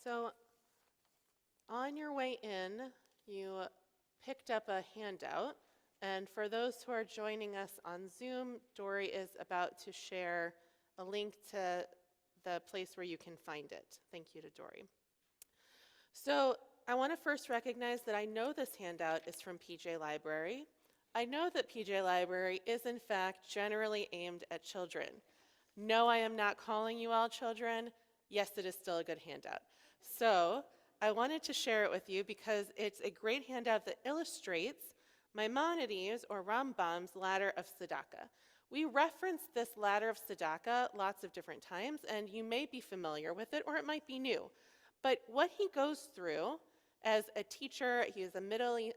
So on your way in, you picked up a handout, and for those who are joining us on Zoom, Dory is about to share a link to the place where you can find it. Thank you to Dory. So I want to first recognize that I know this handout is from PJ Library. I know that PJ Library is in fact generally aimed at children. No, I am not calling you all children. Yes, it is still a good handout. So I wanted to share it with you because it's a great handout that illustrates Maimonides or Rambam's ladder of tzedakah. We reference this ladder of tzedakah lots of different times, and you may be familiar with it or it might be new. But what he goes through as a teacher, he is a medieval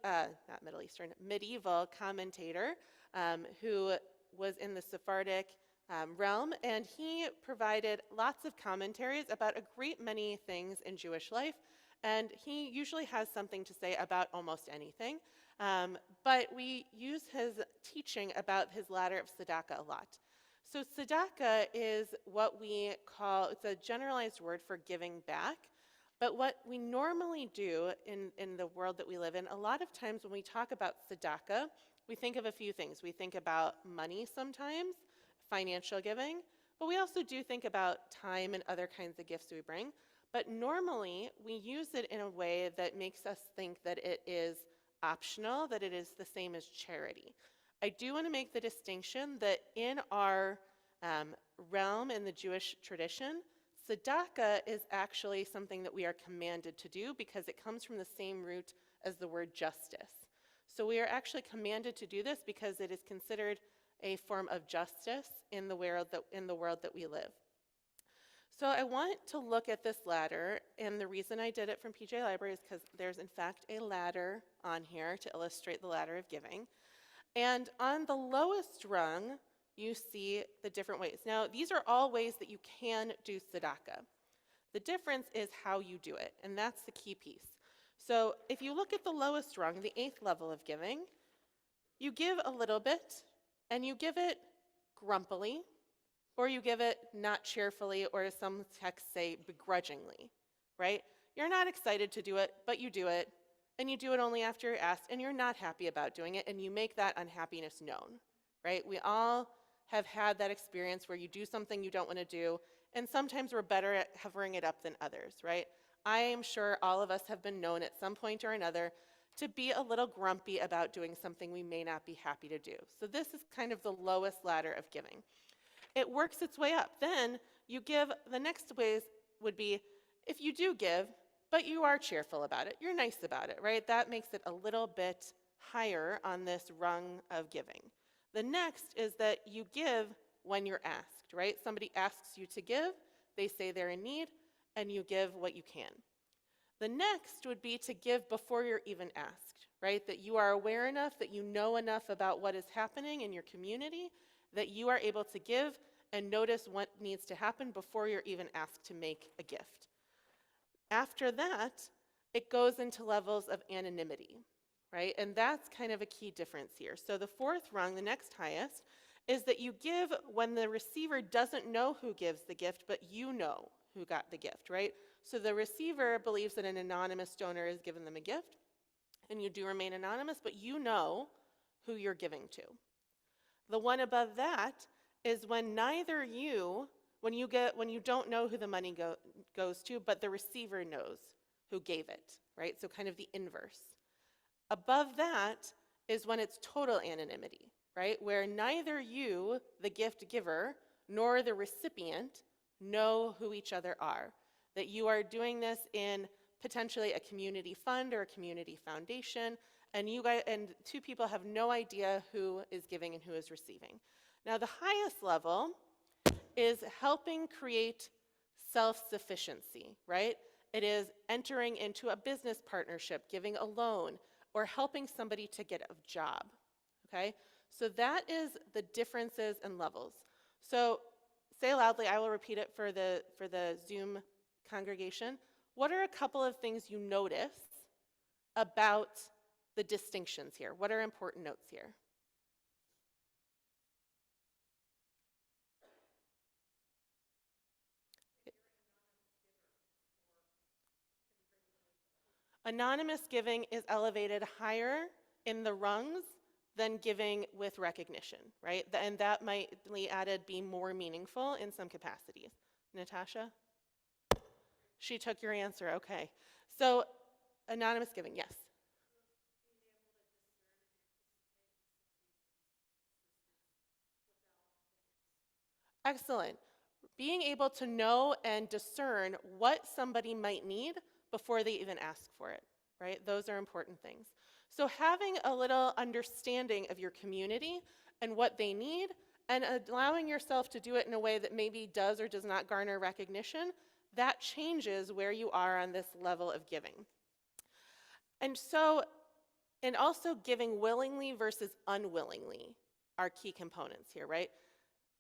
commentator who was in the Sephardic realm, and he provided lots of commentaries about a great many things in Jewish life, and he usually has something to say about almost anything, but we use his teaching about his ladder of tzedakah a lot. So tzedakah is what we call, it's a generalized word for giving back, but what we normally do in the world that we live in, a lot of times when we talk about tzedakah, we think of a few things. We think about money sometimes, financial giving, but we also do think about time and other kinds of gifts we bring. But normally, we use it in a way that makes us think that it is optional, that it is the same as charity. I do want to make the distinction that in our realm, in the Jewish tradition, tzedakah is actually something that we are commanded to do because it comes from the same root as the word justice. So we are actually commanded to do this because it is considered a form of justice in the world that we live. So I want to look at this ladder, and the reason I did it from PJ Library is because there's in fact a ladder on here to illustrate the ladder of giving. And on the lowest rung, you see the different ways. Now, these are all ways that you can do tzedakah. The difference is how you do it, and that's the key piece. So if you look at the lowest rung, the 8th level of giving, you give a little bit, and you give it grumpily, or you give it not cheerfully, or as some texts say, begrudgingly, right? You're not excited to do it, but you do it, and you do it only after you're asked, and you're not happy about doing it, and you make that unhappiness known, right? We all have had that experience where you do something you don't want to do, and sometimes we're better at covering it up than others, right? I am sure all of us have been known at some point or another to be a little grumpy about doing something we may not be happy to do. So this is kind of the lowest ladder of giving. It works its way up. Then you give, the next ways would be if you do give, but you are cheerful about it, you're nice about it, right? That makes it a little bit higher on this rung of giving. The next is that you give when you're asked, right? Somebody asks you to give, they say they're in need, and you give what you can. The next would be to give before you're even asked, right? That you are aware enough, that you know enough about what is happening in your community, that you are able to give and notice what needs to happen before you're even asked to make a gift. After that, it goes into levels of anonymity, right? And that's kind of a key difference here. So the 4th rung, the next highest, is that you give when the receiver doesn't know who gives the gift, but you know who got the gift, right? So the receiver believes that an anonymous donor has given them a gift, and you do remain anonymous, but you know who you're giving to. The one above that is when neither you, when you don't know who the money goes to, but the receiver knows who gave it, right? So kind of the inverse. Above that is when it's total anonymity, right? Where neither you, the gift giver, nor the recipient know who each other are. That you are doing this in potentially a community fund or a community foundation, and two people have no idea who is giving and who is receiving. Now, the highest level is helping create self-sufficiency, right? It is entering into a business partnership, giving a loan, or helping somebody to get a job, okay? So that is the differences and levels. So say loudly, I will repeat it for the Zoom congregation. What are a couple of things you notice about the distinctions here? What are important notes here? Anonymous giving is elevated higher in the rungs than giving with recognition, right? And that might be more meaningful in some capacities. Natasha? She took your answer, okay. So anonymous giving, yes. Excellent. Being able to know and discern what somebody might need before they even ask for it, right? Those are important things. So having a little understanding of your community and what they need and allowing yourself to do it in a way that maybe does or does not garner recognition, that changes where you are on this level of giving. And also giving willingly versus unwillingly are key components here, right?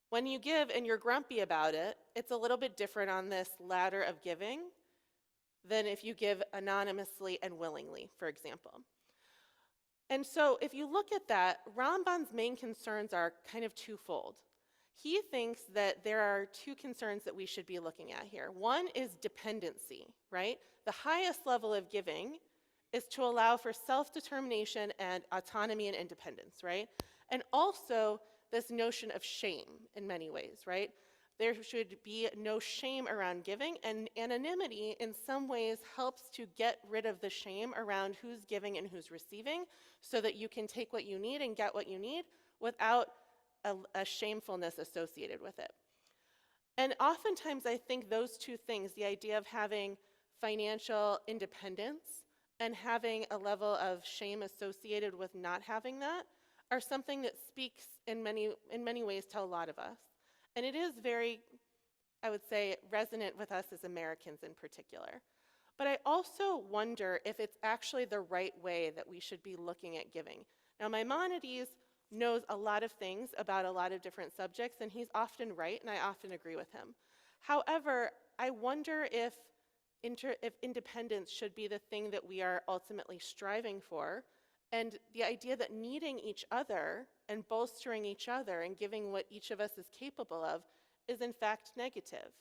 When you give and you're grumpy about it, it's a little bit different on this ladder of giving than if you give anonymously and willingly, for example. And so if you look at that, Ramban's main concerns are kind of twofold. He thinks that there are two concerns that we should be looking at here. One is dependency, right? The highest level of giving is to allow for self-determination and autonomy and independence, right? And also this notion of shame in many ways, right? There should be no shame around giving, and anonymity in some ways helps to get rid of the shame around who's giving and who's receiving so that you can take what you need and get what you need without a shamefulness associated with it. And oftentimes I think those two things, the idea of having financial independence and having a level of shame associated with not having that, are something that speaks in many ways to a lot of us. And it is very, I would say, resonant with us as Americans in particular. But I also wonder if it's actually the right way that we should be looking at giving. Now, Maimonides knows a lot of things about a lot of different subjects, and he's often right, and I often agree with him. However, I wonder if independence should be the thing that we are ultimately striving for, and the idea that needing each other and bolstering each other and giving what each of us is capable of is in fact negative,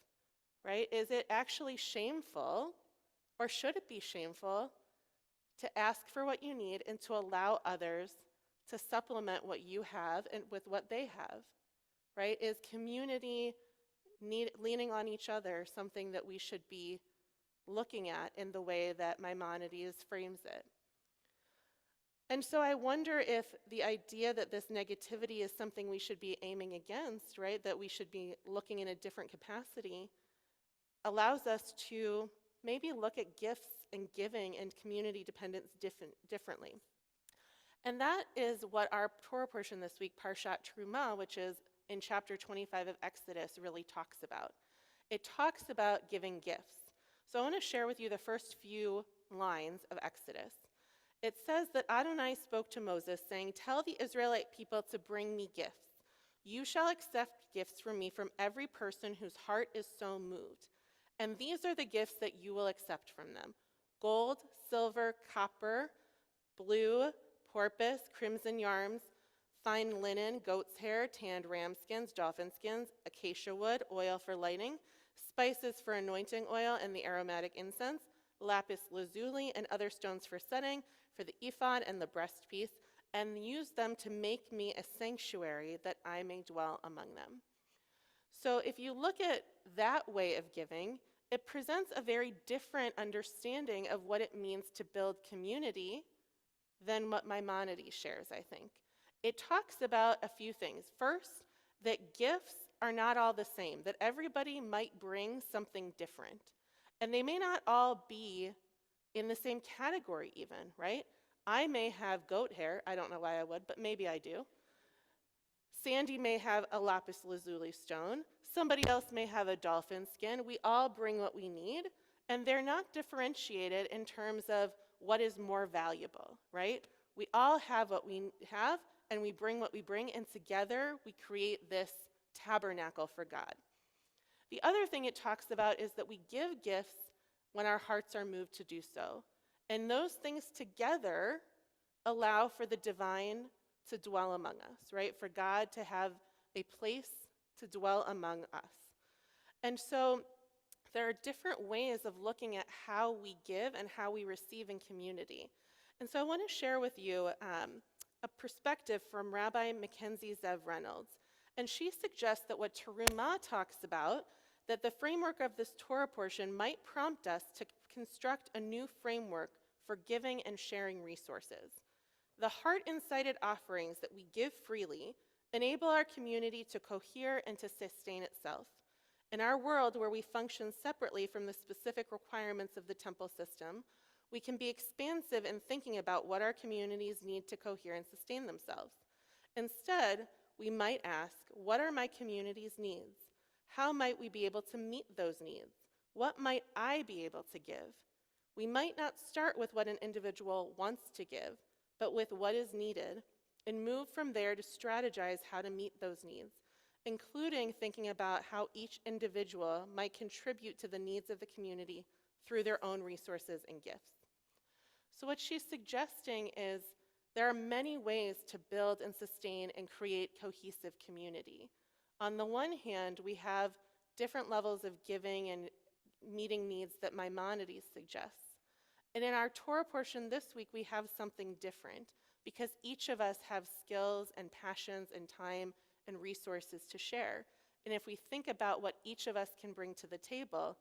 right? Is it actually shameful, or should it be shameful, to ask for what you need and to allow others to supplement what you have and with what they have, right? Is community leaning on each other something that we should be looking at in the way that Maimonides frames it? And so I wonder if the idea that this negativity is something we should be aiming against, right, that we should be looking in a different capacity, allows us to maybe look at gifts and giving and community dependence differently. And that is what our Torah portion this week, Parshat Truma, which is in chapter 25 of Exodus, really talks about. It talks about giving gifts. So I want to share with you the first few lines of Exodus. It says that Adonai spoke to Moses, saying, "Tell the Israelite people to bring me gifts. You shall accept gifts from me from every person whose heart is so moved. And these are the gifts that you will accept from them: gold, silver, copper, blue, porpoise, crimson yarns, fine linen, goat's hair, tanned ram skins, dolphin skins, acacia wood, oil for lighting, spices for anointing oil and the aromatic incense, lapis lazuli, and other stones for setting, for the ephod and the breastpiece, and use them to make me a sanctuary that I may dwell among them." So if you look at that way of giving, it presents a very different understanding of what it means to build community than what Maimonides shares, I think. It talks about a few things. First, that gifts are not all the same, that everybody might bring something different. And they may not all be in the same category even, right? I may have goat hair. I don't know why I would, but maybe I do. Sandy may have a lapis lazuli stone. Somebody else may have a dolphin skin. We all bring what we need, and they're not differentiated in terms of what is more valuable, right? We all have what we have, and we bring what we bring, and together we create this tabernacle for God. The other thing it talks about is that we give gifts when our hearts are moved to do so. And those things together allow for the divine to dwell among us, right? For God to have a place to dwell among us. And so there are different ways of looking at how we give and how we receive in community. And so I want to share with you a perspective from Rabbi Mackenzie Zev Reynolds. And she suggests that what Terumah talks about, that the framework of this Torah portion might prompt us to construct a new framework for giving and sharing resources. The heart-incited offerings that we give freely enable our community to cohere and to sustain itself. In our world where we function separately from the specific requirements of the temple system, we can be expansive in thinking about what our communities need to cohere and sustain themselves. Instead, we might ask, what are my community's needs? How might we be able to meet those needs? What might I be able to give? We might not start with what an individual wants to give, but with what is needed, and move from there to strategize how to meet those needs, including thinking about how each individual might contribute to the needs of the community through their own resources and gifts. So what she's suggesting is there are many ways to build and sustain and create cohesive community. On the one hand, we have different levels of giving and meeting needs that Maimonides suggests. And in our Torah portion this week, we have something different because each of us have skills and passions and time and resources to share. And if we think about what each of us can bring to the table,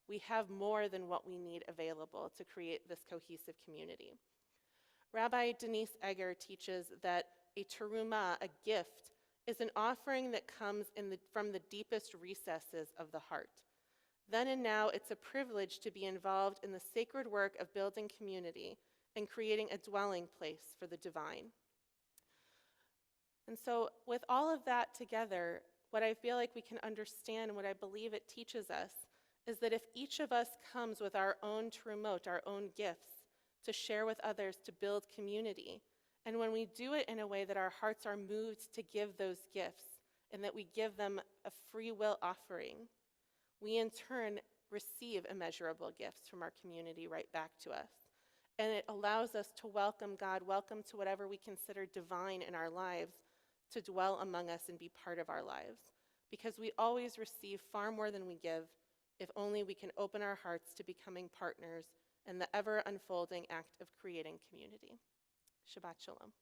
we have more than what we need available to create this cohesive community. Rabbi Denise Egger teaches that a terumah, a gift, is an offering that comes from the deepest recesses of the heart. Then and now, it's a privilege to be involved in the sacred work of building community and creating a dwelling place for the divine. And so with all of that together, what I feel like we can understand and what I believe it teaches us is that if each of us comes with our own terumot, our own gifts, to share with others to build community, and when we do it in a way that our hearts are moved to give those gifts and that we give them a free will offering, we in turn receive immeasurable gifts from our community right back to us. And it allows us to welcome God, welcome to whatever we consider divine in our lives, to dwell among us and be part of our lives. Because we always receive far more than we give if only we can open our hearts to becoming partners in the ever-unfolding act of creating community. Shabbat Shalom.